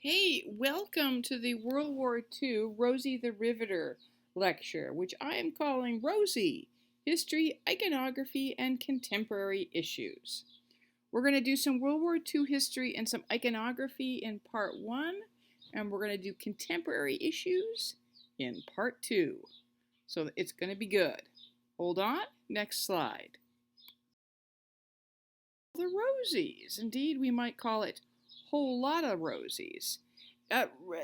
Hey, welcome to the World War II Rosie the Riveter lecture, which I am calling Rosie, History, Iconography, and Contemporary Issues. We're going to do some World War II history and some iconography in part 1, and we're going to do contemporary issues in part 2. So it's going to be good. Hold on, next slide. The Rosies, indeed we might call it whole lot of Rosies.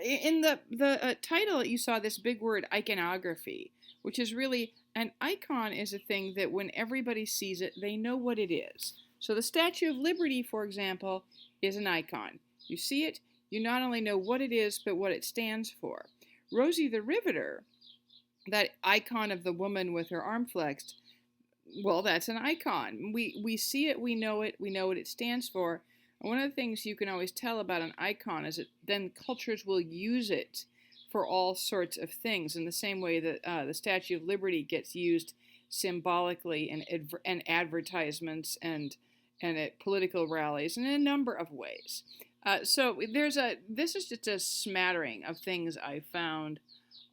In the title, you saw this big word, iconography, which is really an icon is a thing that when everybody sees it, they know what it is. So the Statue of Liberty, for example, is an icon. You see it, you not only know what it is, but what it stands for. Rosie the Riveter, that icon of the woman with her arm flexed, well, that's an icon. We see it, we know what it stands for. And one of the things you can always tell about an icon is that then cultures will use it for all sorts of things in the same way that the Statue of Liberty gets used symbolically in advertisements and at political rallies and in a number of ways. So this is just a smattering of things I found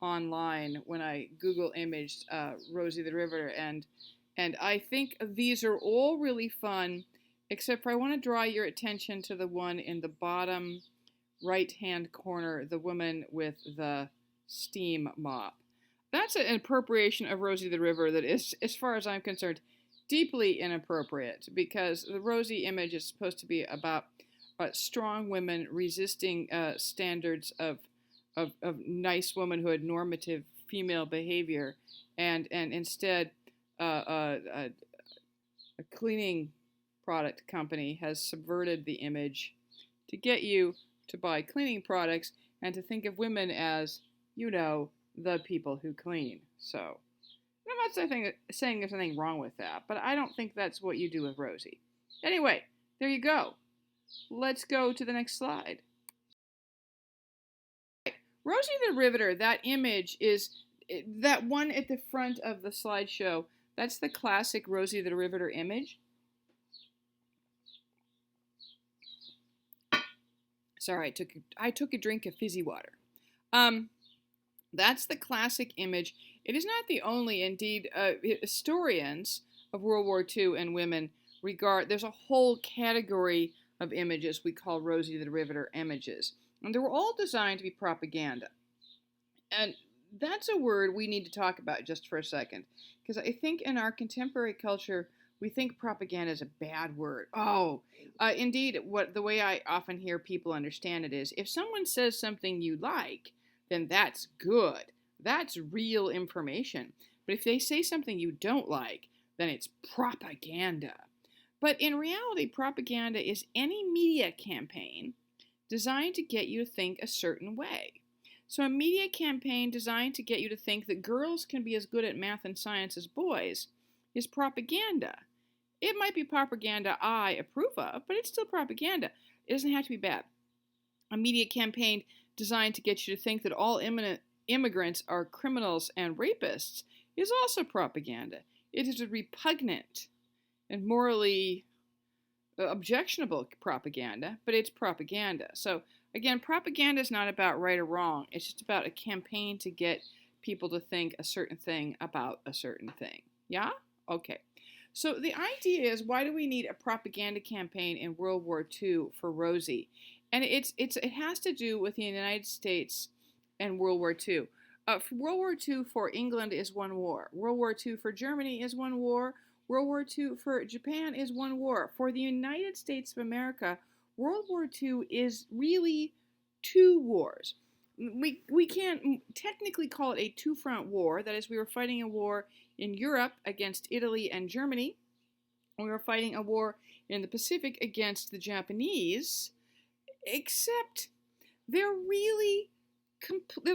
online when I Google imaged Rosie the Riveter, and I think these are all really fun, except for I want to draw your attention to the one in the bottom right-hand corner, the woman with the steam mop. That's an appropriation of Rosie the River that is, as far as I'm concerned, deeply inappropriate, because the Rosie image is supposed to be about strong women resisting standards of nice womanhood, normative female behavior, and instead a cleaning product company has subverted the image to get you to buy cleaning products and to think of women as, the people who clean. So, I'm not saying there's anything wrong with that, but I don't think that's what you do with Rosie. Anyway, there you go. Let's go to the next slide. Rosie the Riveter, that image is, that one at the front of the slideshow, that's the classic Rosie the Riveter image. Sorry, I took a drink of fizzy water. That's the classic image. It is not the only. Indeed, historians of World War II and women there's a whole category of images we call Rosie the Riveter images. And they were all designed to be propaganda. And that's a word we need to talk about just for a second. Because I think in our contemporary culture, we think propaganda is a bad word. Indeed, the way I often hear people understand it is, if someone says something you like, then that's good. That's real information. But if they say something you don't like, then it's propaganda. But in reality, propaganda is any media campaign designed to get you to think a certain way. So a media campaign designed to get you to think that girls can be as good at math and science as boys is propaganda. It might be propaganda I approve of, but it's still propaganda. It doesn't have to be bad. A media campaign designed to get you to think that all immigrants are criminals and rapists is also propaganda. It is a repugnant and morally objectionable propaganda, but it's propaganda. So again, propaganda is not about right or wrong. It's just about a campaign to get people to think a certain thing about a certain thing. Yeah? Okay. So the idea is, why do we need a propaganda campaign in World War II for Rosie? And it has to do with the United States and World War II. For World War II for England is one war. World War II for Germany is one war. World War II for Japan is one war. For the United States of America, World War II is really two wars. We can't technically call it a two-front war. That is, we were fighting a war in Europe against Italy and Germany. We were fighting a war in the Pacific against the Japanese, except they're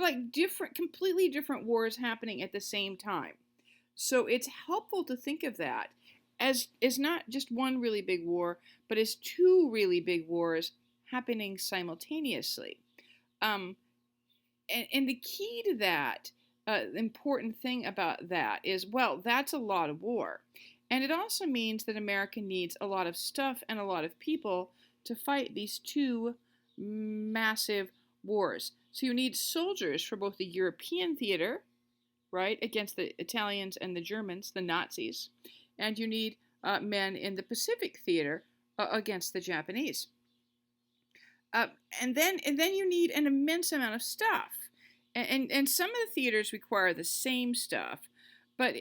like completely different wars happening at the same time. So it's helpful to think of that as not just one really big war, but as two really big wars happening simultaneously. And the key to that, the important thing about that is, well, that's a lot of war. And it also means that America needs a lot of stuff and a lot of people to fight these two massive wars. So you need soldiers for both the European theater, right, against the Italians and the Germans, the Nazis, and you need men in the Pacific theater against the Japanese. Uh, and then you need an immense amount of stuff, and some of the theaters require the same stuff, but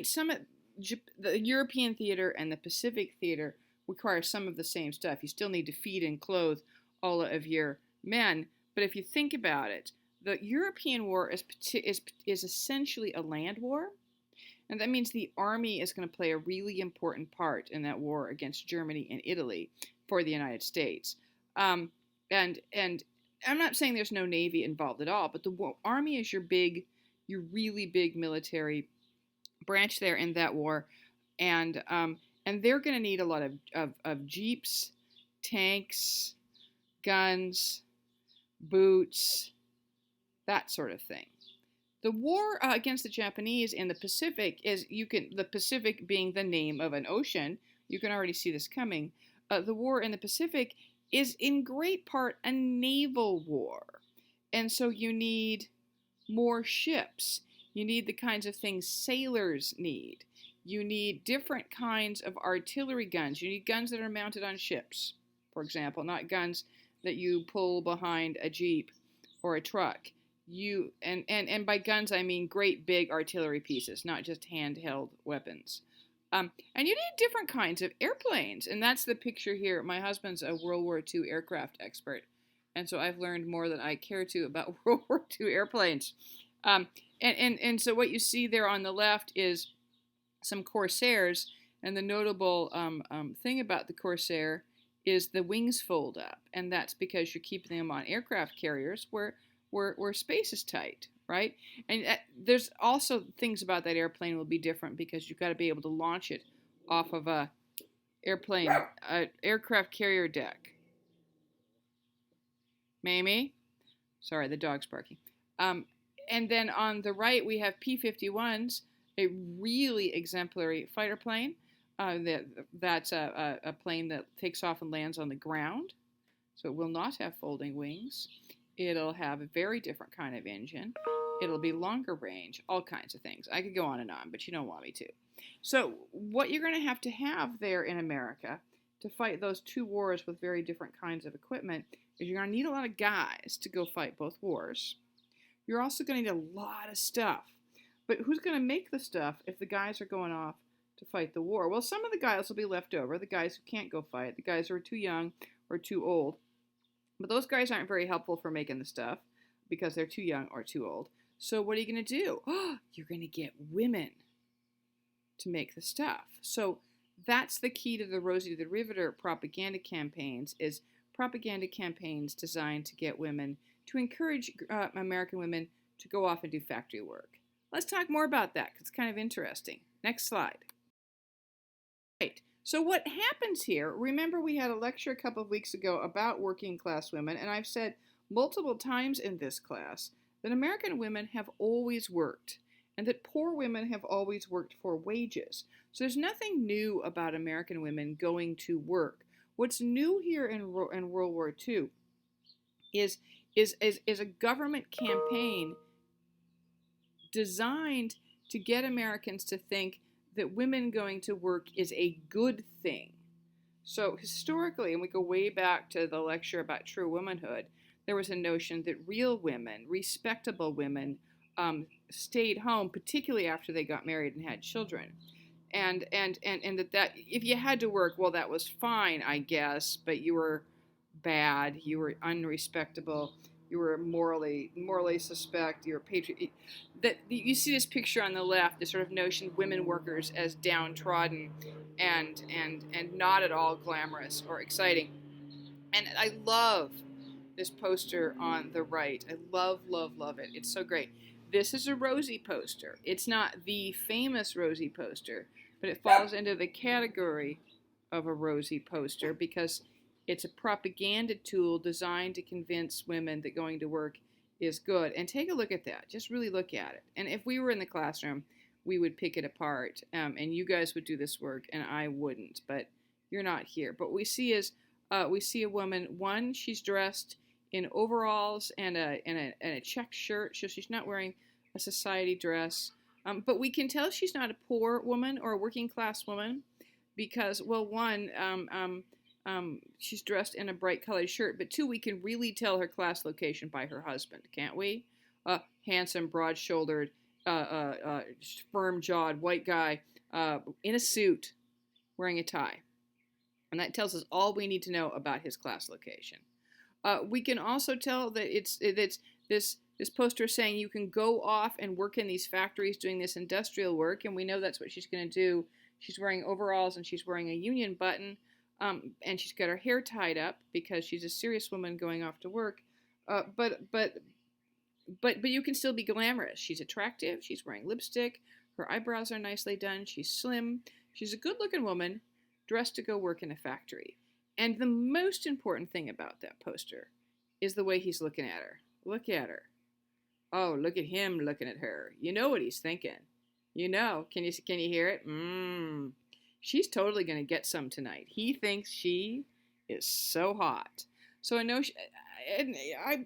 some of the European theater and the Pacific theater require some of the same stuff. You still need to feed and clothe all of your men, but if you think about it, the European war is essentially a land war, and that means the army is going to play a really important part in that war against Germany and Italy for the United States. And I'm not saying there's no Navy involved at all, but the Army is your really big military branch there in that war, and they're going to need a lot of jeeps, tanks, guns, boots, that sort of thing. The war against the Japanese in the Pacific the Pacific being the name of an ocean, you can already see this coming. The war in the Pacific is in great part a naval war. And so you need more ships. You need the kinds of things sailors need. You need different kinds of artillery guns. You need guns that are mounted on ships, for example, not guns that you pull behind a jeep or a truck. And by guns I mean great big artillery pieces, not just handheld weapons. And you need different kinds of airplanes, and that's the picture here. My husband's a World War II aircraft expert, and so I've learned more than I care to about World War II airplanes. And so what you see there on the left is some Corsairs, and the notable thing about the Corsair is the wings fold up, and that's because you're keeping them on aircraft carriers where space is tight, right? And there's also things about that airplane will be different because you've got to be able to launch it off of a aircraft carrier deck. Mamie? Sorry, the dog's barking. And then on the right, we have P-51s, a really exemplary fighter plane. That's a plane that takes off and lands on the ground, so it will not have folding wings. It'll have a very different kind of engine. It'll be longer range, all kinds of things. I could go on, but you don't want me to. So what you're going to have there in America to fight those two wars with very different kinds of equipment is you're going to need a lot of guys to go fight both wars. You're also going to need a lot of stuff. But who's going to make the stuff if the guys are going off to fight the war? Well, some of the guys will be left over, the guys who can't go fight, the guys who are too young or too old. But those guys aren't very helpful for making the stuff because they're too young or too old. So what are you going to do? You're going to get women to make the stuff. So that's the key to the Rosie the Riveter propaganda campaigns, is propaganda campaigns designed to get women, to encourage American women to go off and do factory work. Let's talk more about that because it's kind of interesting. Next slide. Right. So what happens here, remember we had a lecture a couple of weeks ago about working class women, and I've said multiple times in this class that American women have always worked and that poor women have always worked for wages. So there's nothing new about American women going to work. What's new here in World War II is a government campaign designed to get Americans to think that women going to work is a good thing. So historically, and we go way back to the lecture about true womanhood, there was a notion that real women, respectable women, stayed home, particularly after they got married and had children. And that if you had to work, well, that was fine, I guess, but you were bad, you were unrespectable, you were morally suspect, you were patriot. That you see this picture on the left, this sort of notion of women workers as downtrodden and not at all glamorous or exciting. And I love this poster on the right. I love it. It's so great. This is a Rosie poster. It's not the famous Rosie poster, but it falls into the category of a Rosie poster because it's a propaganda tool designed to convince women that going to work is good. And take a look at that. Just really look at it. And if we were in the classroom, we would pick it apart, and you guys would do this work, and I wouldn't. But you're not here. But we see is we see a woman. One, she's dressed in overalls and a checked shirt, so she's not wearing a society dress. But we can tell she's not a poor woman or a working class woman because, well, one, she's dressed in a bright colored shirt, but two, we can really tell her class location by her husband, can't we? Handsome, broad-shouldered, firm-jawed white guy in a suit, wearing a tie. And that tells us all we need to know about his class location. We can also tell that it's this poster is saying you can go off and work in these factories doing this industrial work, and we know that's what she's going to do. She's wearing overalls and she's wearing a union button, and she's got her hair tied up because she's a serious woman going off to work. But you can still be glamorous. She's attractive. She's wearing lipstick. Her eyebrows are nicely done. She's slim. She's a good-looking woman dressed to go work in a factory. And the most important thing about that poster is the way he's looking at her. Look at her. Oh, look at him looking at her. You know what he's thinking. You know. Can you hear it? She's totally going to get some tonight. He thinks she is so hot. So I know,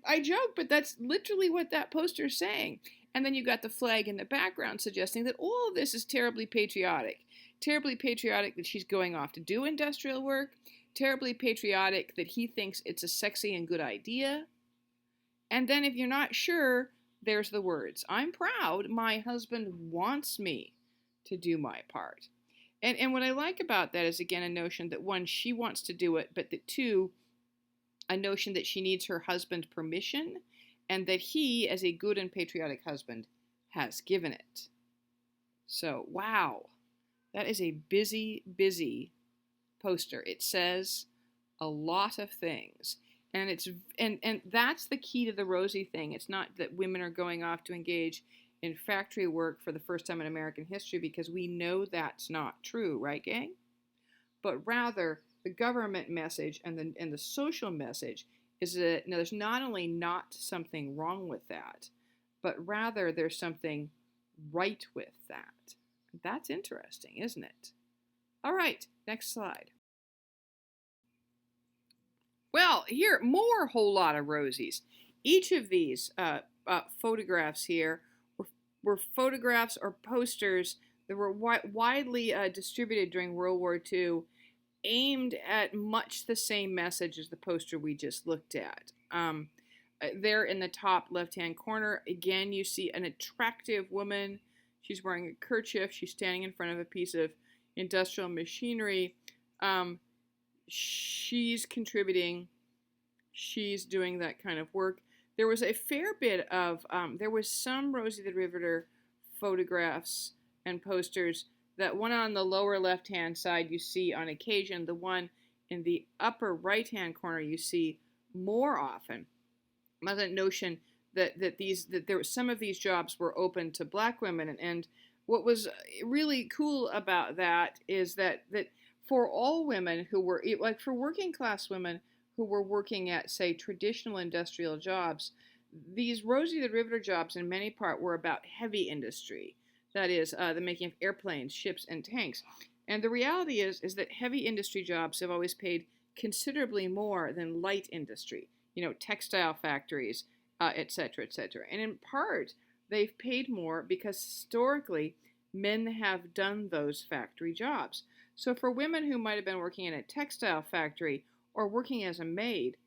I joke, but that's literally what that poster is saying. And then you got the flag in the background suggesting that all of this is terribly patriotic. Terribly patriotic that she's going off to do industrial work. Terribly patriotic that he thinks it's a sexy and good idea. And then if you're not sure, there's the words. I'm proud my husband wants me to do my part. And what I like about that is, again, a notion that, one, she wants to do it, but that, two, a notion that she needs her husband's permission, and that he, as a good and patriotic husband, has given it. So, wow, that is a busy, busy poster. It says a lot of things. And that's the key to the Rosie thing. It's not that women are going off to engage in factory work for the first time in American history, because we know that's not true, right, gang? But rather, the government message and the social message is that there's not only not something wrong with that, but rather there's something right with that. That's interesting, isn't it? All right, next slide. Well, here, more whole lot of Rosies. Each of these photographs here were photographs or posters that were widely distributed during World War II, aimed at much the same message as the poster we just looked at. There in the top left-hand corner, again, you see an attractive woman. She's wearing a kerchief. She's standing in front of a piece of industrial machinery. She's contributing. She's doing that kind of work. There was a fair bit of, there was some Rosie the Riveter photographs and posters. That one on the lower left-hand side you see on occasion. The one in the upper right-hand corner you see more often. That notion that there some of these jobs were open to black women, and what was really cool about that is that for all women who were, like for working class women who were working at, say, traditional industrial jobs, these Rosie the Riveter jobs in many part were about heavy industry. That is, the making of airplanes, ships, and tanks. And the reality is that heavy industry jobs have always paid considerably more than light industry. Textile factories, et cetera, et cetera. And in part, they've paid more because historically, men have done those factory jobs. So for women who might have been working in a textile factory or working as a maid,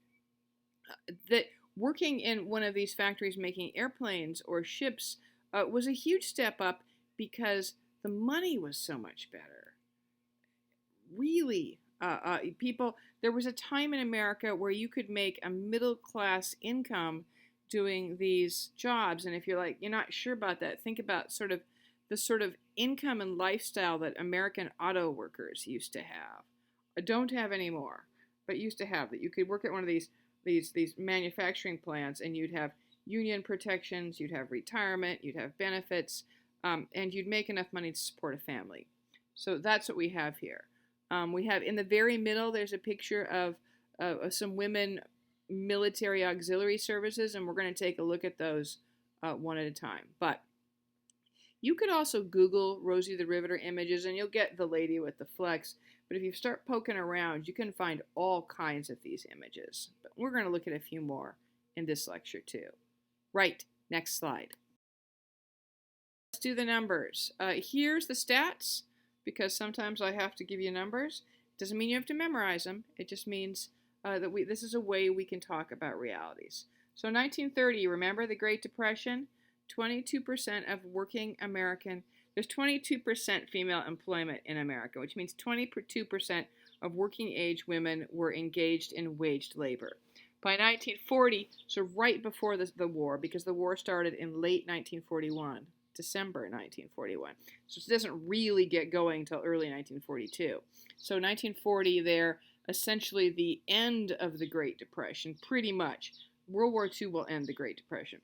that working in one of these factories making airplanes or ships was a huge step up because the money was so much better. Really, there was a time in America where you could make a middle-class income doing these jobs. And if you're not sure about that, think about the sort of income and lifestyle that American auto workers used to have. Don't have anymore, but used to have. That you could work at one of these manufacturing plants and you'd have union protections, you'd have retirement, you'd have benefits, and you'd make enough money to support a family. So that's what we have here. We have in the very middle, there's a picture of some women military auxiliary services, and we're going to take a look at those one at a time. But you could also Google Rosie the Riveter images, and you'll get the lady with the flex. But if you start poking around, you can find all kinds of these images. But we're going to look at a few more in this lecture too. Right, next slide. Let's do the numbers. Here's the stats, because sometimes I have to give you numbers. It doesn't mean you have to memorize them. It just means that this is a way we can talk about realities. So 1930, remember the Great Depression? 22% of working American, there's 22% female employment in America, which means 22% of working age women were engaged in waged labor. By 1940, so right before the war, because the war started in late 1941, December 1941. So it doesn't really get going until early 1942. So 1940, they're essentially the end of the Great Depression, pretty much. World War II will end the Great Depression.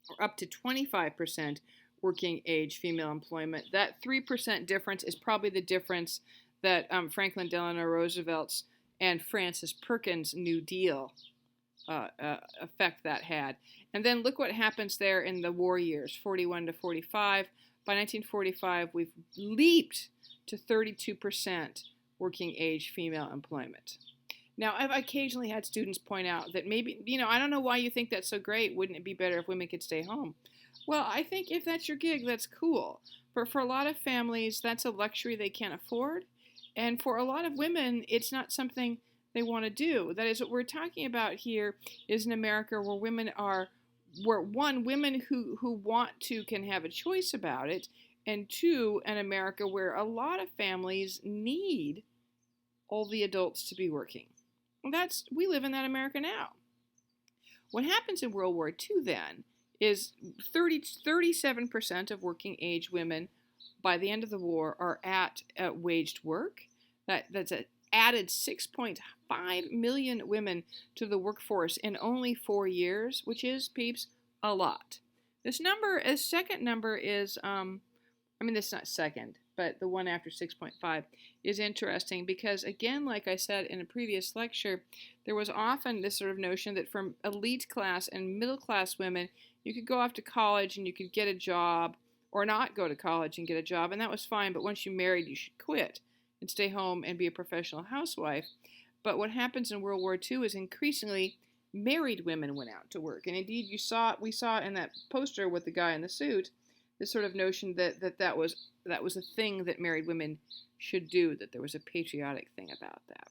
Or up to 25% working age female employment. That 3% difference is probably the difference that Franklin Delano Roosevelt's and Francis Perkins' New Deal effect that had. And then look what happens there in the war years, 41 to 45. By 1945, we've leaped to 32% working age female employment. Now, I've occasionally had students point out that maybe, I don't know why you think that's so great. Wouldn't it be better if women could stay home? Well, I think if that's your gig, that's cool. For a lot of families, that's a luxury they can't afford. And for a lot of women, it's not something they want to do. That is, what we're talking about here is an America where women are, women who want to can have a choice about it, and two, an America where a lot of families need all the adults to be working. We live in that America now. What happens in World War II then is 37% of working age women by the end of the war are at waged work. That's added 6.5 million women to the workforce in only 4 years, which is, peeps, a lot. This second number is, this not second, but the one after 6.5 is interesting because, again, like I said in a previous lecture, there was often this sort of notion that from elite class and middle class women, you could go off to college and you could get a job, or not go to college and get a job, and that was fine, but once you married, you should quit and stay home and be a professional housewife. But what happens in World War II is increasingly married women went out to work. And indeed, we saw in that poster with the guy in the suit, this sort of notion that was a thing that married women should do, that there was a patriotic thing about that.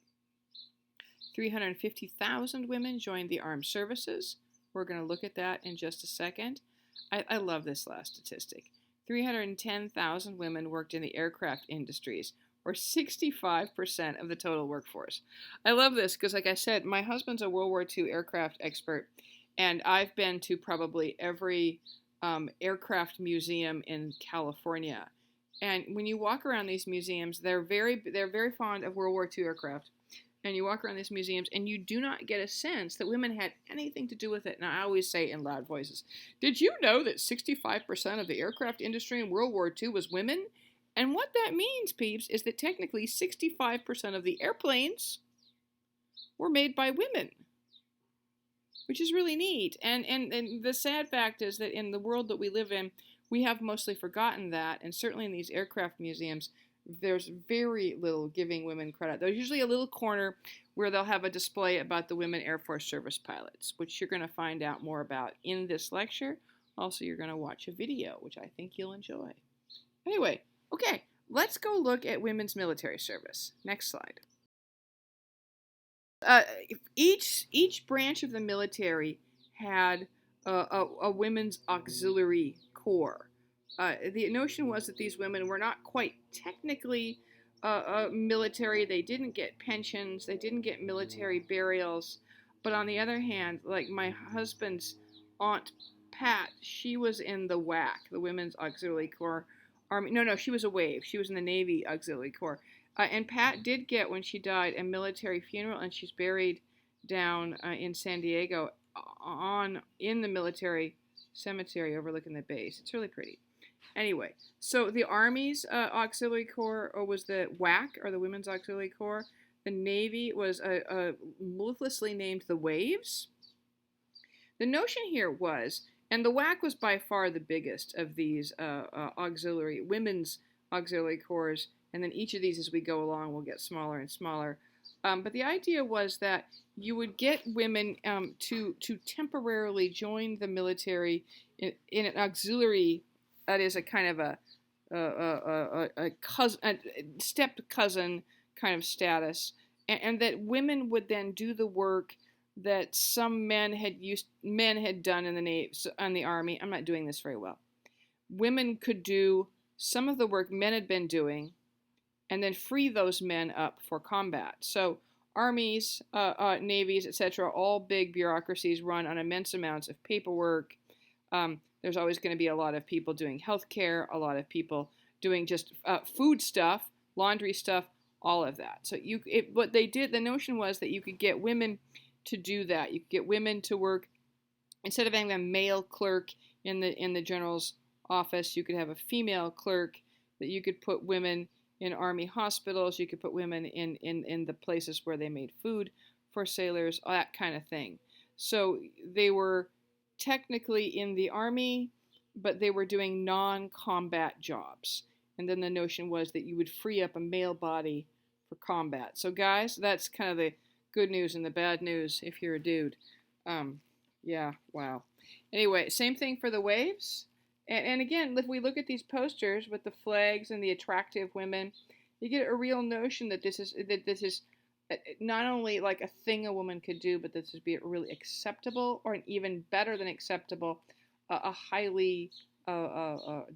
350,000 women joined the armed services. We're going to look at that in just a second. I love this last statistic. 310,000 women worked in the aircraft industries, or 65% of the total workforce. I love this because, like I said, my husband's a World War II aircraft expert, and I've been to probably every aircraft museum in California. And when you walk around these museums, they're very fond of World War II aircraft. And you walk around these museums, and you do not get a sense that women had anything to do with it. And I always say in loud voices, did you know that 65% of the aircraft industry in World War II was women? And what that means, peeps, is that technically 65% of the airplanes were made by women, which is really neat. And the sad fact is that in the world that we live in, we have mostly forgotten that, and certainly in these aircraft museums, there's very little giving women credit. There's usually a little corner where they'll have a display about the women Air Force service pilots, which you're going to find out more about in this lecture. Also, you're going to watch a video, which I think you'll enjoy. Anyway, okay, let's go look at women's military service. Next slide. Each branch of the military had a women's auxiliary corps. The notion was that these women were not quite technically military. They didn't get pensions. They didn't get military burials. But on the other hand, like my husband's aunt Pat, she was in the WWII, the Women's Auxiliary Corps Army. No, she was a WAVE. She was in the Navy Auxiliary Corps. And Pat did get, when she died, a military funeral, and she's buried down in San Diego in the military cemetery overlooking the base. It's really pretty. Anyway, so the Army's Auxiliary Corps was the WWII, or the Women's Auxiliary Corps. The Navy was ruthlessly named the WAVES. The notion here was, and the WWII was by far the biggest of these women's auxiliary corps, and then each of these as we go along will get smaller and smaller. But the idea was that you would get women to temporarily join the military in an auxiliary, that is a kind of a cousin, a step cousin kind of status, and that women would then do the work that some men had done in the Navy, on the Army. I'm not doing this very well. Women could do some of the work men had been doing, and then free those men up for combat. So armies, navies, etc., all big bureaucracies run on immense amounts of paperwork. There's always going to be a lot of people doing healthcare, a lot of people doing just food stuff, laundry stuff, all of that. So what they did, the notion was that you could get women to do that. You could get women to work, instead of having a male clerk in the general's office, you could have a female clerk, that you could put women in Army hospitals, you could put women in the places where they made food for sailors, all that kind of thing. So they were technically in the Army, but they were doing non-combat jobs. And then the notion was that you would free up a male body for combat. So guys, that's kind of the good news and the bad news if you're a dude. Yeah, wow. Anyway, same thing for the waves. And again, if we look at these posters with the flags and the attractive women, you get a real notion that this is not only like a thing a woman could do, but this would be really acceptable, or an even better than acceptable, a highly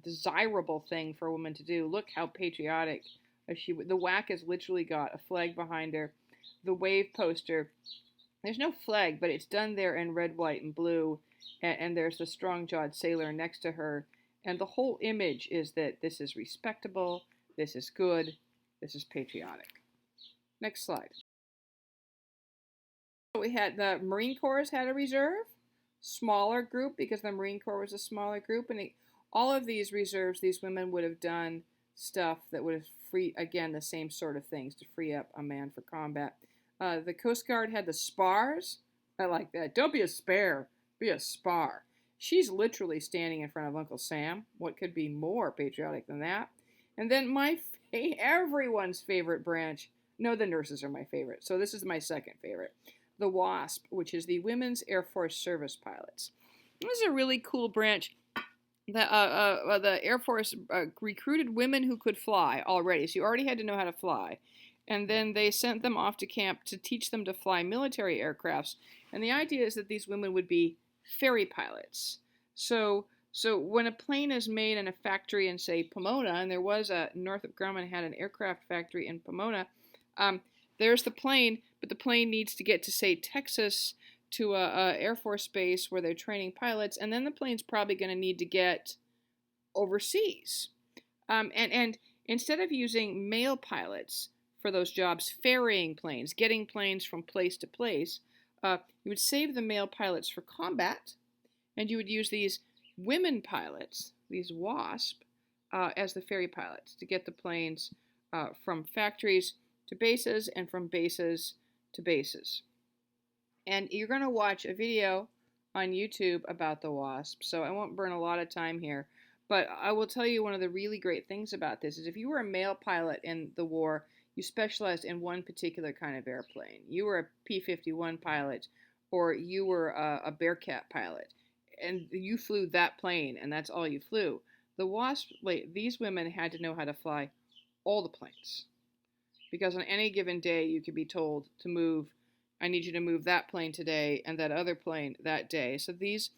desirable thing for a woman to do. Look how patriotic the WWII has literally got a flag behind her. The wave poster, there's no flag, but it's done there in red, white, and blue. And there's the strong-jawed sailor next to her. And the whole image is that this is respectable, this is good, this is patriotic. Next slide. We had the Marine Corps had a reserve, smaller group, because the Marine Corps was a smaller group. And all of these reserves, these women would have done stuff that would have freed, again, the same sort of things to free up a man for combat. The Coast Guard had the spars. I like that. Don't be a spare. Be a spar. She's literally standing in front of Uncle Sam. What could be more patriotic than that? And then everyone's favorite branch. No, the nurses are my favorite. So this is my second favorite. The WASP, which is the Women's Air Force Service Pilots. This is a really cool branch. The Air Force recruited women who could fly already. So you already had to know how to fly. And then they sent them off to camp to teach them to fly military aircrafts. And the idea is that these women would be ferry pilots. So when a plane is made in a factory in, say, Pomona, and there was Northrop Grumman had an aircraft factory in Pomona, there's the plane, but the plane needs to get to, say, Texas, to a Air Force base where they're training pilots, and then the plane's probably going to need to get overseas. And instead of using male pilots for those jobs, ferrying planes, getting planes from place to place, you would save the male pilots for combat, and you would use these women pilots, these WASP, as the ferry pilots to get the planes from factories to bases and from bases to bases. And you're going to watch a video on YouTube about the WASP, so I won't burn a lot of time here. But I will tell you, one of the really great things about this is if you were a male pilot in the war, you specialized in one particular kind of airplane. You were a P-51 pilot, or you were a Bearcat pilot, and you flew that plane, and that's all you flew. The WASP, these women had to know how to fly all the planes, because on any given day you could be told to move. I need you to move that plane today and that other plane that day. So these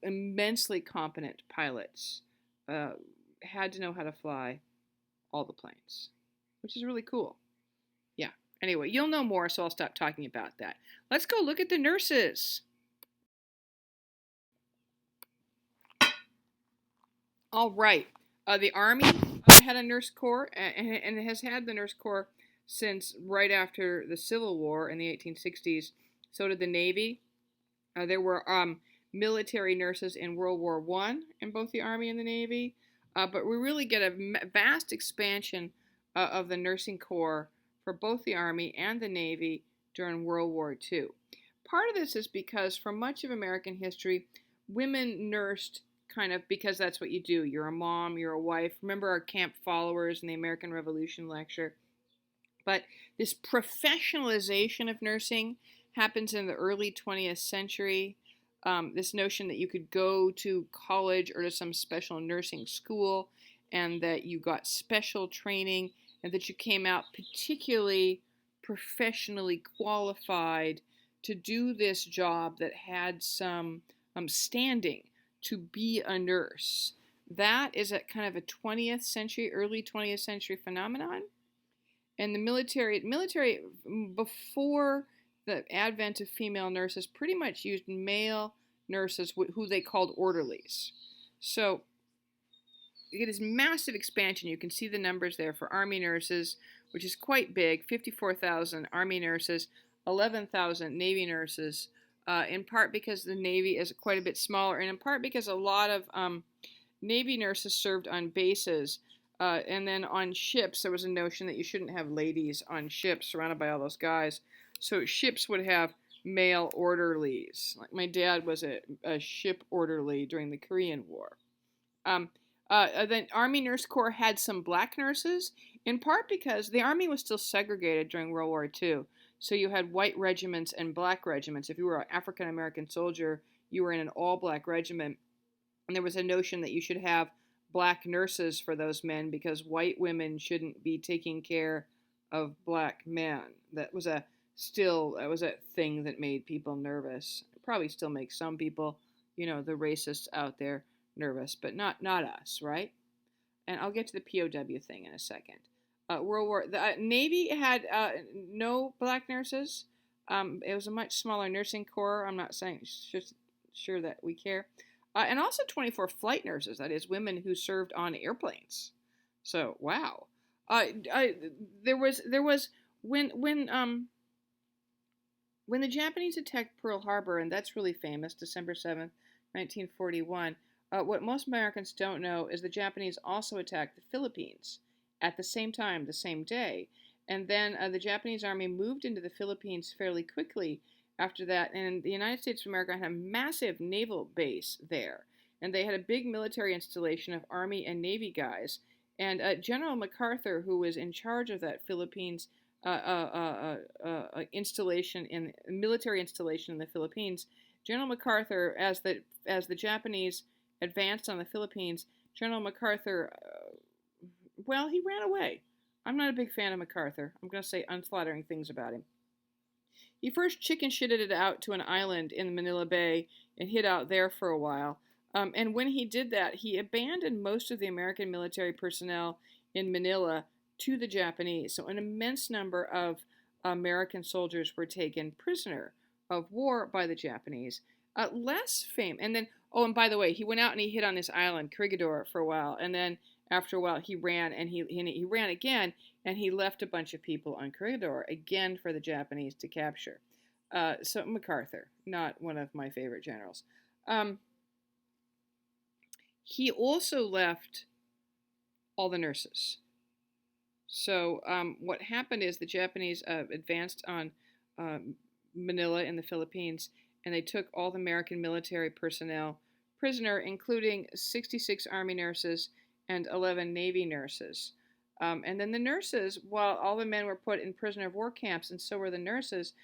immensely competent pilots had to know how to fly all the planes, which is really cool. Yeah. Anyway, you'll know more, so I'll stop talking about that. Let's go look at the nurses. All right. The Army had a nurse corps, and has had the nurse corps since right after the Civil War in the 1860s. So did the Navy. There were military nurses in World War I in both the Army and the Navy. But we really get a vast expansion of the nursing corps for both the Army and the Navy during World War II. Part of this is because for much of American history, women nursed kind of because that's what you do. You're a mom, you're a wife. Remember our camp followers in the American Revolution lecture? But this professionalization of nursing happens in the early 20th century. This notion that you could go to college or to some special nursing school and that you got special training and that you came out particularly professionally qualified to do this job that had some standing to be a nurse. That is a kind of a 20th century, early 20th century phenomenon. And the military before the advent of female nurses pretty much used male nurses who they called orderlies. So you get this massive expansion. You can see the numbers there for Army nurses, which is quite big, 54,000 Army nurses, 11,000 Navy nurses, in part because the Navy is quite a bit smaller, and in part because a lot of Navy nurses served on bases. And then on ships, there was a notion that you shouldn't have ladies on ships surrounded by all those guys. So ships would have male orderlies. Like my dad was a ship orderly during the Korean War. The Army Nurse Corps had some black nurses, in part because the Army was still segregated during World War II. So you had white regiments and black regiments. If you were an African American soldier, you were in an all-black regiment. And there was a notion that you should have black nurses for those men because white women shouldn't be taking care of black men. That was a thing that made people nervous. It probably still makes some people, the racists out there, nervous, but not us, right? And I'll get to the POW thing in a second. The Navy had no black nurses. It was a much smaller nursing corps. I'm not saying just sure that we care. And also 24 flight nurses, that is, women who served on airplanes. So, wow. There was when the Japanese attacked Pearl Harbor, and that's really famous, December 7th, 1941. What most Americans don't know is the Japanese also attacked the Philippines at the same time, the same day. And then the Japanese army moved into the Philippines fairly quickly after that, and the United States of America had a massive naval base there, and they had a big military installation of Army and Navy guys, and General MacArthur, who was in charge of that Philippines military installation in the Philippines, General MacArthur, as the Japanese advanced on the Philippines, General MacArthur, he ran away. I'm not a big fan of MacArthur. I'm going to say unflattering things about him. He first chicken shitted it out to an island in the Manila Bay and hid out there for a while. And when he did that, he abandoned most of the American military personnel in Manila to the Japanese. So an immense number of American soldiers were taken prisoner of war by the Japanese. Less fame. And then, and by the way, he went out and he hid on this island, Corregidor, for a while. And then after a while, he ran, and he ran again, and he left a bunch of people on Corregidor, again for the Japanese to capture. So MacArthur, not one of my favorite generals. He also left all the nurses. So what happened is the Japanese advanced on Manila in the Philippines, and they took all the American military personnel prisoner, including 66 Army nurses and 11 Navy nurses. And then the nurses, while all the men were put in prisoner of war camps, and so were the nurses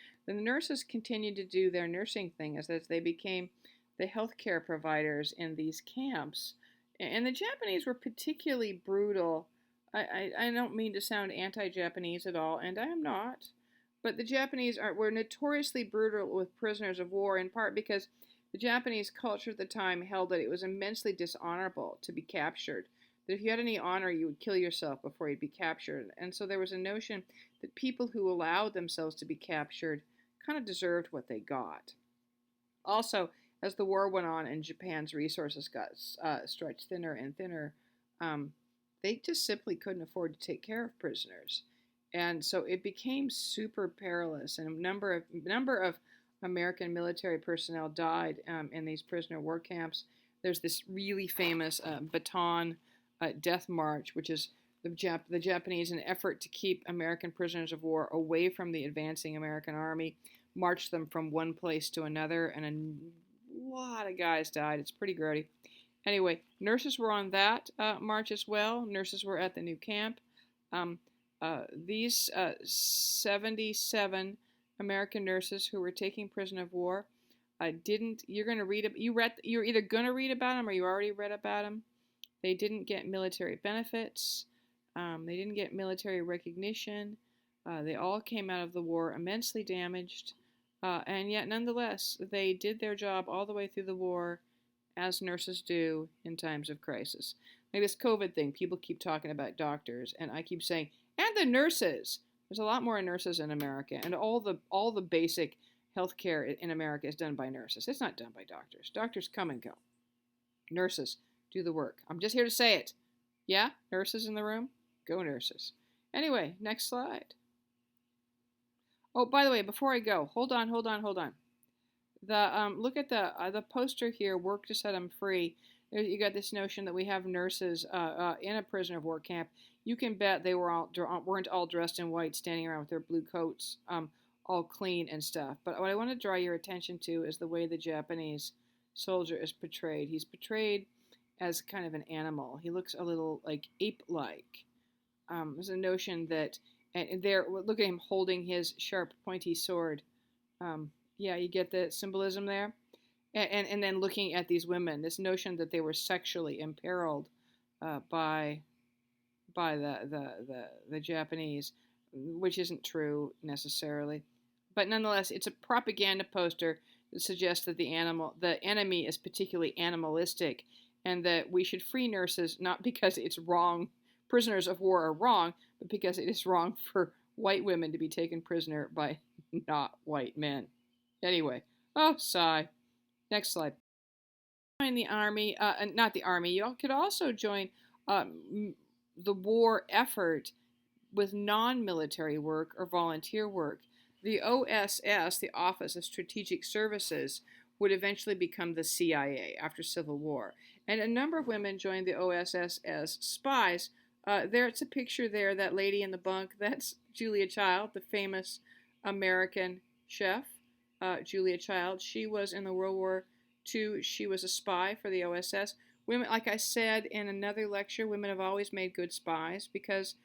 continued to do their nursing thing as they became the healthcare providers in these camps. And the Japanese were particularly brutal. I don't mean to sound anti-Japanese at all, and I am not. But the Japanese were notoriously brutal with prisoners of war, in part because the Japanese culture at the time held that it was immensely dishonorable to be captured. That if you had any honor, you would kill yourself before you'd be captured. And so there was a notion that people who allowed themselves to be captured kind of deserved what they got. Also, as the war went on and Japan's resources got stretched thinner and thinner, they just simply couldn't afford to take care of prisoners. And so it became super perilous, and a number of American military personnel died in these prisoner war camps. There's this really famous Bataan Death March, which is the Japanese, in an effort to keep American prisoners of war away from the advancing American army, marched them from one place to another, and a lot of guys died. It's pretty grody. Anyway, nurses were on that march as well. Nurses were at the new camp. These 77 American nurses who were taken prisoner of war didn't. You're going to read. You're either going to read about them or you already read about them. They didn't get military benefits. They didn't get military recognition. They all came out of the war immensely damaged. And yet, nonetheless, they did their job all the way through the war, as nurses do in times of crisis. Like this COVID thing, people keep talking about doctors, and I keep saying, and the nurses. There's a lot more nurses in America, and all the basic healthcare in America is done by nurses. It's not done by doctors. Doctors come and go. Nurses do the work. I'm just here to say it. Yeah, nurses in the room? Go nurses. Anyway, next slide. Oh, by the way, before I go, hold on. The look at the poster here. Work to set them free. You got this notion that we have nurses in a prisoner of war camp. You can bet they weren't all dressed in white, standing around with their blue coats, all clean and stuff. But what I want to draw your attention to is the way the Japanese soldier is portrayed. He's portrayed as kind of an animal. He looks a little like ape-like. There's a notion that, and there, look at him holding his sharp, pointy sword. Yeah, you get the symbolism there. And then looking at these women, this notion that they were sexually imperiled by the Japanese, which isn't true necessarily, but nonetheless, it's a propaganda poster that suggests that the enemy is particularly animalistic, and that we should free nurses not because it's wrong, prisoners of war are wrong, but because it is wrong for white women to be taken prisoner by not white men. Anyway, oh, sigh. Next slide. Join the army, not the army. You could also join the war effort with non-military work or volunteer work. The OSS, the Office of Strategic Services, would eventually become the CIA after Civil War. And a number of women joined the OSS as spies. It's a picture there, that lady in the bunk. That's Julia Child, the famous American chef. Julia Child. She was in the World War II. She was a spy for the OSS. Women, like I said in another lecture, women have always made good spies because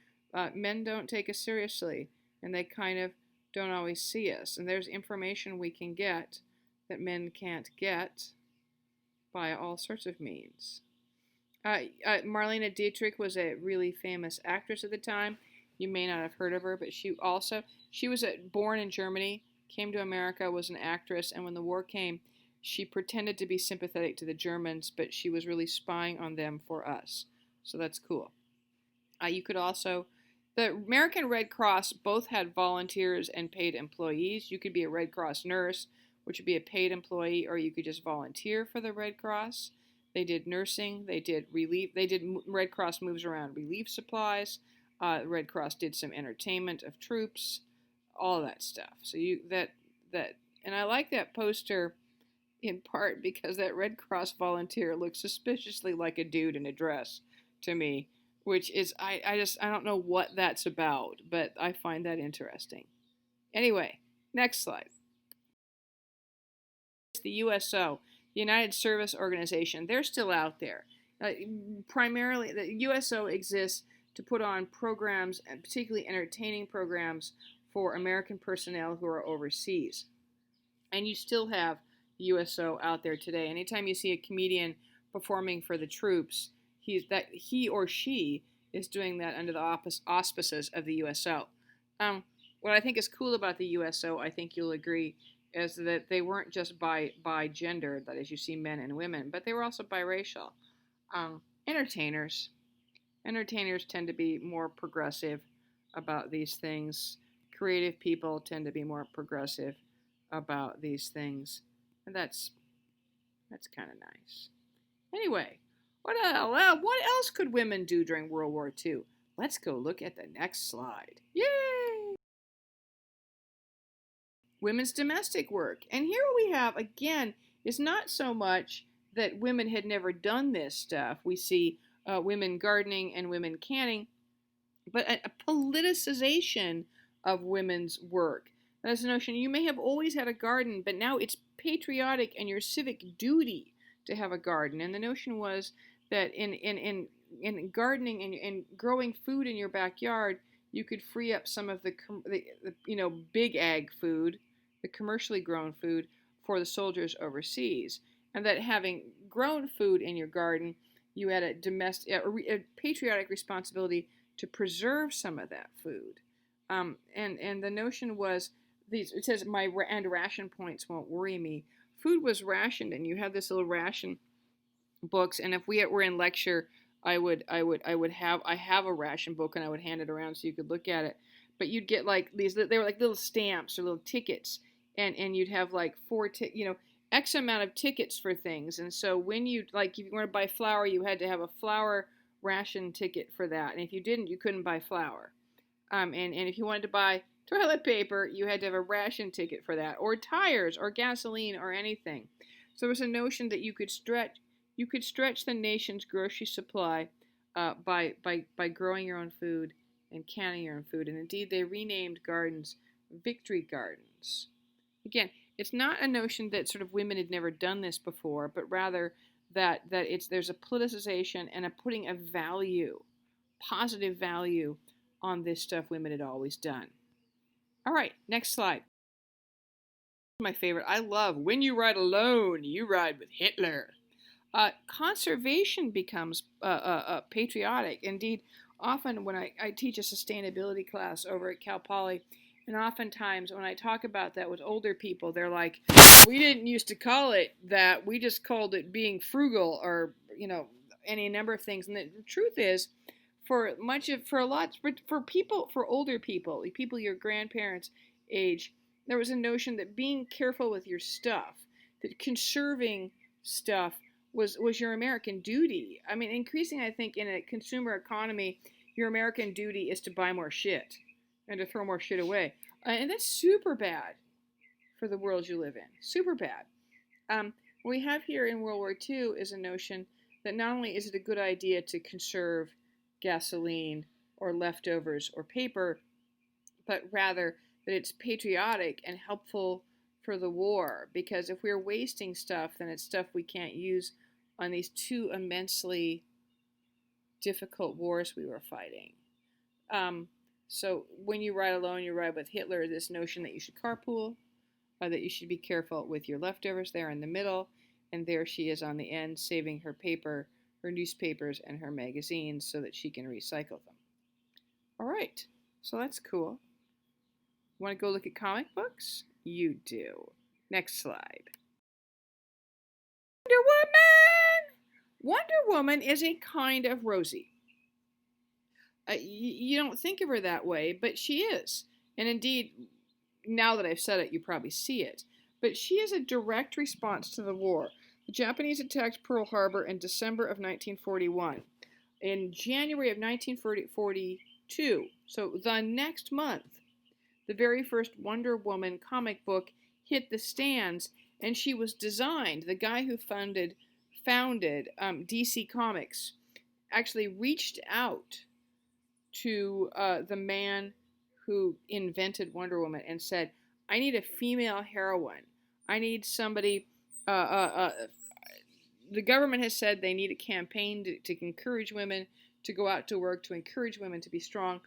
men don't take us seriously, and they kind of don't always see us. And there's information we can get that men can't get by all sorts of means. Marlene Dietrich was a really famous actress at the time. You may not have heard of her, but she was born in Germany, came to America, was an actress, and when the war came, she pretended to be sympathetic to the Germans, but she was really spying on them for us. So that's cool. You could also, the American Red Cross both had volunteers and paid employees. You could be a Red Cross nurse, which would be a paid employee, or you could just volunteer for the Red Cross. They did nursing, they did relief, Red Cross moves around relief supplies. Red Cross did some entertainment of troops, all that stuff. So and I like that poster in part because that Red Cross volunteer looks suspiciously like a dude in a dress to me, which is, I don't know what that's about, but I find that interesting. Anyway, next slide. The USO, the United Service Organization, they're still out there. Primarily, the USO exists to put on programs, and particularly entertaining programs, for American personnel who are overseas. And you still have USO out there today. Anytime you see a comedian performing for the troops, he or she is doing that under the auspices of the USO. What I think is cool about the USO, I think you'll agree, is that they weren't just by gender, that is, you see men and women, but they were also biracial. Entertainers tend to be more progressive about these things. Creative people tend to be more progressive about these things, and that's kind of nice. Anyway, what else could women do during World War II? Let's go look at the next slide. Yay! Women's domestic work. And here we have, again, it's not so much that women had never done this stuff. We see women gardening and women canning, but a politicization of women's work. That's the notion. You may have always had a garden, but now it's patriotic and your civic duty to have a garden. And the notion was that in gardening and growing food in your backyard, you could free up some of the big ag food, the commercially grown food for the soldiers overseas, and that having grown food in your garden, you had a patriotic responsibility to preserve some of that food. And the notion was it says my ration points won't worry me. Food was rationed, and you have this little ration books. And if we were in lecture, I have a ration book, and I would hand it around so you could look at it. But you'd get like these, they were like little stamps or little tickets, and you'd have like X amount of tickets for things. And so when if you want to buy flour, you had to have a flour ration ticket for that. And if you didn't, you couldn't buy flour. And if you wanted to buy toilet paper, you had to have a ration ticket for that, or tires, or gasoline, or anything. So there was a notion that you could stretch the nation's grocery supply by growing your own food and canning your own food. And indeed, they renamed gardens victory gardens. Again, it's not a notion that sort of women had never done this before, but rather that there's a politicization and a putting a value, positive value, on this stuff women had always done. All right, next slide. My favorite. I love when you ride alone, you ride with Hitler. Conservation becomes patriotic. Indeed, often when I teach a sustainability class over at Cal Poly, and oftentimes when I talk about that with older people, they're like, we didn't used to call it that. We just called it being frugal, or, any number of things. And the truth is, for older people your grandparents' age, there was a notion that being careful with your stuff, that conserving stuff was your American duty. I mean, increasingly, I think in a consumer economy, your American duty is to buy more shit and to throw more shit away. And that's super bad for the world you live in. Super bad. What we have here in World War II is a notion that not only is it a good idea to conserve gasoline or leftovers or paper, but rather that it's patriotic and helpful for the war. Because if we're wasting stuff, then it's stuff we can't use on these two immensely difficult wars we were fighting. So when you ride alone, you ride with Hitler, this notion that you should carpool, that you should be careful with your leftovers there in the middle, and there she is on the end saving her paper, her newspapers, and her magazines so that she can recycle them. All right, so that's cool. Want to go look at comic books? You do. Next slide. Wonder Woman! Wonder Woman is a kind of Rosie. You don't think of her that way, but she is. And indeed, now that I've said it, you probably see it. But she is a direct response to the war. The Japanese attacked Pearl Harbor in December of 1941. In January of 1942, so the next month, the very first Wonder Woman comic book hit the stands, and she was designed. The guy who founded DC Comics actually reached out to the man who invented Wonder Woman and said, I need a female heroine. I need somebody. The government has said they need a campaign to encourage women to go out to work, to encourage women to be strong.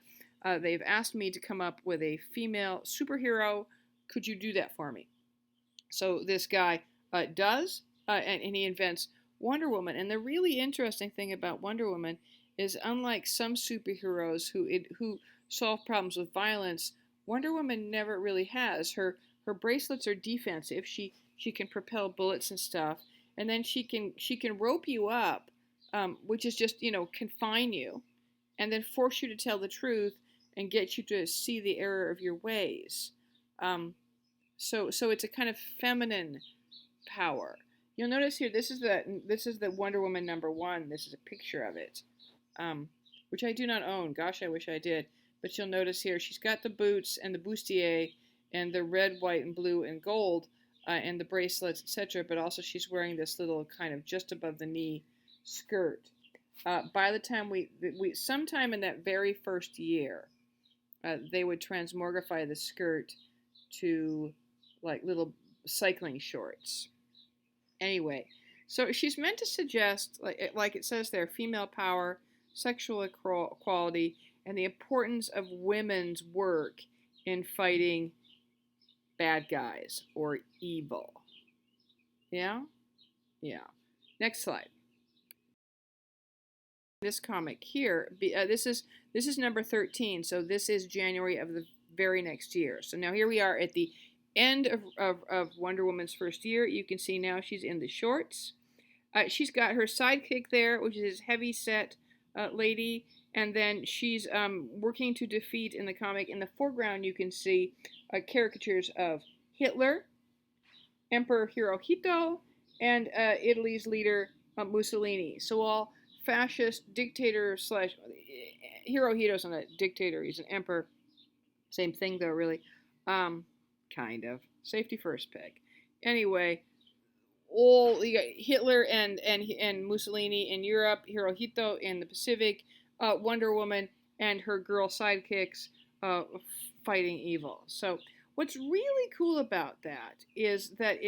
They've asked me to come up with a female superhero. Could you do that for me? So this guy does, and he invents Wonder Woman. And the really interesting thing about Wonder Woman is, unlike some superheroes who solve problems with violence, Wonder Woman never really has. Her bracelets are defensive. She can propel bullets and stuff, and then she can rope you up, which is just confine you, and then force you to tell the truth and get you to see the error of your ways. So it's a kind of feminine power. You'll notice here, this is the Wonder Woman #1. This is a picture of it, which I do not own. Gosh, I wish I did. But you'll notice here, she's got the boots and the bustier and the red, white, and blue and gold, and the bracelets, etc. But also she's wearing this little kind of just above the knee skirt. By the time we sometime in that very first year, they would transmogrify the skirt to like little cycling shorts. Anyway, so she's meant to suggest, like it says there, female power, sexual equality, and the importance of women's work in fighting bad guys or evil. Yeah? Yeah. Next slide. This comic here, this is number 13, so this is January of the very next year. So now here we are at the end of Wonder Woman's first year. You can see now she's in the shorts. She's got her sidekick there, which is this heavy-set lady, and then she's working to defeat, in the comic, in the foreground you can see caricatures of Hitler, Emperor Hirohito, and Italy's leader Mussolini. So all fascist dictator slash Hirohito's not a dictator, he's an emperor. Same thing though, really. Kind of. Safety first pick. Anyway, you got Hitler and Mussolini in Europe, Hirohito in the Pacific, Wonder Woman and her girl sidekicks fighting evil. So what's really cool about that is that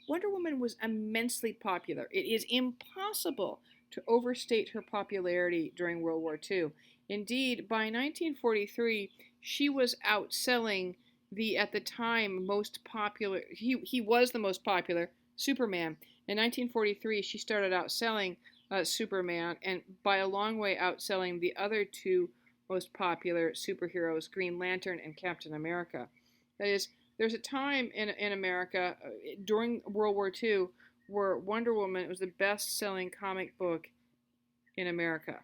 Wonder Woman was immensely popular. It is impossible to overstate her popularity during World War II. Indeed, by 1943, she was outselling the, at the time, most popular, he was the most popular, Superman. In 1943, she started outselling Superman, and by a long way outselling the other two most popular superheroes, Green Lantern and Captain America. That is, there's a time in America during World War II where Wonder Woman was the best-selling comic book in America.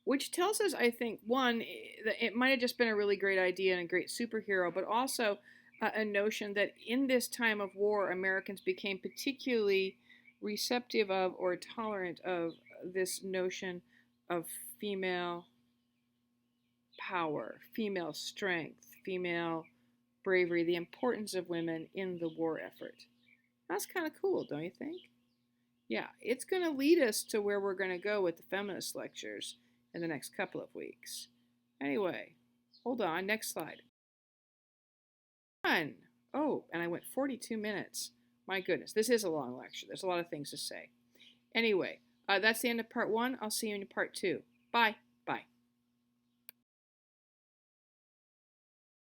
Which tells us, I think, one, that it might have just been a really great idea and a great superhero, but also a notion that in this time of war, Americans became particularly receptive of or tolerant of this notion of female power, female strength, female bravery, the importance of women in the war effort. That's kind of cool, don't you think? Yeah, it's going to lead us to where we're going to go with the feminist lectures in the next couple of weeks. Anyway, hold on, next slide. Oh, and I went 42 minutes. My goodness, this is a long lecture. There's a lot of things to say. Anyway, that's the end of part 1. I'll see you in part 2. Bye. Bye.